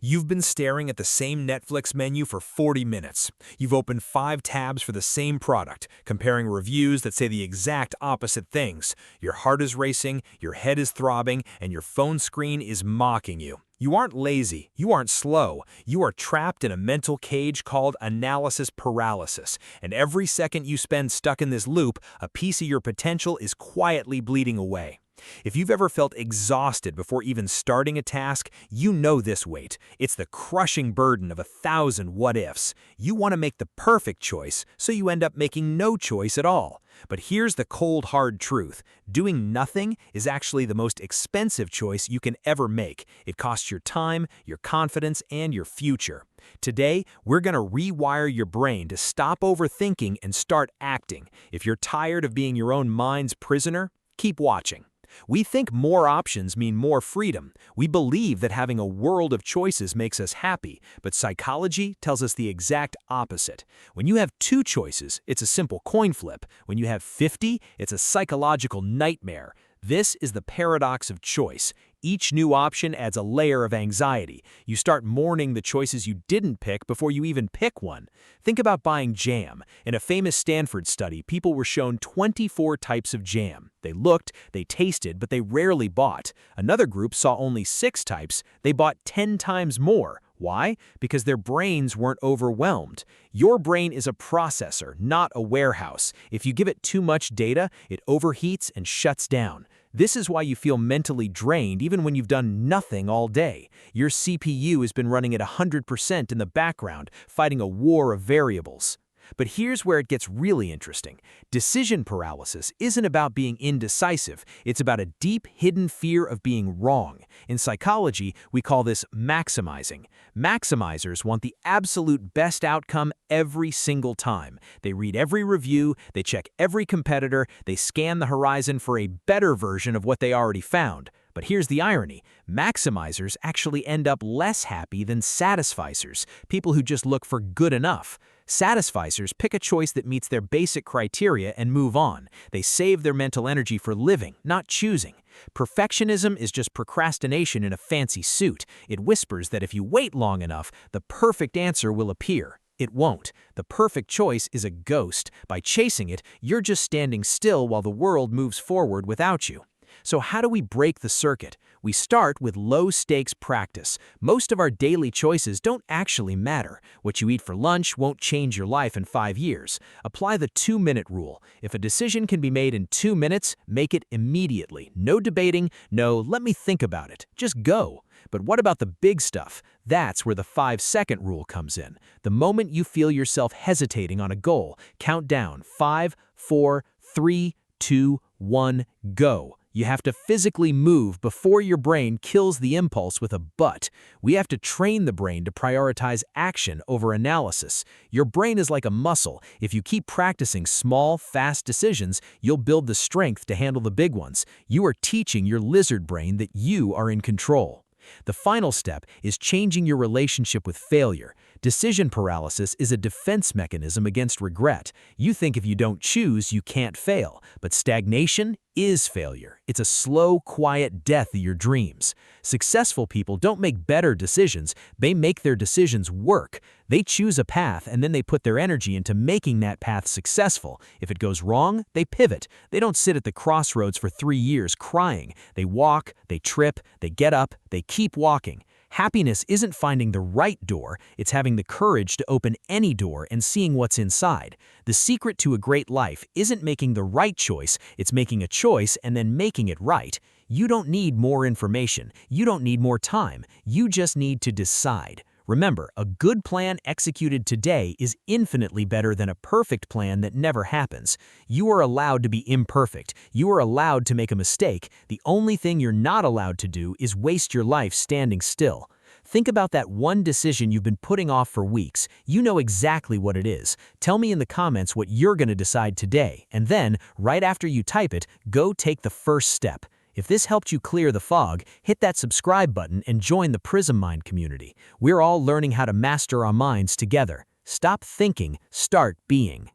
You've been staring at the same Netflix menu for 40 minutes. You've opened 5 tabs for the same product, comparing reviews that say the exact opposite things. Your heart is racing, your head is throbbing, and your phone screen is mocking you. You aren't lazy, you aren't slow, you are trapped in a mental cage called analysis paralysis, and every second you spend stuck in this loop, a piece of your potential is quietly bleeding away. If you've ever felt exhausted before even starting a task, you know this weight. It's the crushing burden of 1,000 what-ifs. You want to make the perfect choice, so you end up making no choice at all. But here's the cold, hard truth. Doing nothing is actually the most expensive choice you can ever make. It costs your time, your confidence, and your future. Today, we're going to rewire your brain to stop overthinking and start acting. If you're tired of being your own mind's prisoner, keep watching. We think more options mean more freedom. We believe that having a world of choices makes us happy, but psychology tells us the exact opposite. When you have 2 choices, it's a simple coin flip. When you have 50, it's a psychological nightmare. This is the paradox of choice. Each new option adds a layer of anxiety. You start mourning the choices you didn't pick before you even pick one. Think about buying jam. In a famous Stanford study, people were shown 24 types of jam. They looked, they tasted, but they rarely bought. Another group saw only 6 types. They bought 10 times more. Why? Because their brains weren't overwhelmed. Your brain is a processor, not a warehouse. If you give it too much data, it overheats and shuts down. This is why you feel mentally drained even when you've done nothing all day. Your CPU has been running at 100% in the background, fighting a war of variables. But here's where it gets really interesting. Decision paralysis isn't about being indecisive. It's about a deep, hidden fear of being wrong. In psychology, we call this maximizing. Maximizers want the absolute best outcome every single time. They read every review, they check every competitor, they scan the horizon for a better version of what they already found. But here's the irony. Maximizers actually end up less happy than satisficers, people who just look for good enough. Satisficers pick a choice that meets their basic criteria and move on. They save their mental energy for living, not choosing. Perfectionism is just procrastination in a fancy suit. It whispers that if you wait long enough, the perfect answer will appear. It won't. The perfect choice is a ghost. By chasing it, you're just standing still while the world moves forward without you. So how do we break the circuit? We start with low-stakes practice. Most of our daily choices don't actually matter. What you eat for lunch won't change your life in 5 years. Apply the 2-minute rule. If a decision can be made in 2 minutes, make it immediately. No debating, no "let me think about it." Just go. But what about the big stuff? That's where the 5-second rule comes in. The moment you feel yourself hesitating on a goal, count down 5, 4, 3, 2, 1, go. You have to physically move before your brain kills the impulse with a but. We have to train the brain to prioritize action over analysis. Your brain is like a muscle. If you keep practicing small, fast decisions, you'll build the strength to handle the big ones. You are teaching your lizard brain that you are in control. The final step is changing your relationship with failure. Decision paralysis is a defense mechanism against regret. You think if you don't choose, you can't fail. But stagnation is failure. It's a slow, quiet death of your dreams. Successful people don't make better decisions, they make their decisions work. They choose a path and then they put their energy into making that path successful. If it goes wrong, they pivot. They don't sit at the crossroads for 3 years crying. They walk, they trip, they get up, they keep walking. Happiness isn't finding the right door, it's having the courage to open any door and seeing what's inside. The secret to a great life isn't making the right choice, it's making a choice and then making it right. You don't need more information, you don't need more time, you just need to decide. Remember, a good plan executed today is infinitely better than a perfect plan that never happens. You are allowed to be imperfect. You are allowed to make a mistake. The only thing you're not allowed to do is waste your life standing still. Think about that one decision you've been putting off for weeks. You know exactly what it is. Tell me in the comments what you're going to decide today, and then, right after you type it, go take the first step. If this helped you clear the fog, hit that subscribe button and join the Prism Mind community. We're all learning how to master our minds together. Stop thinking, start being.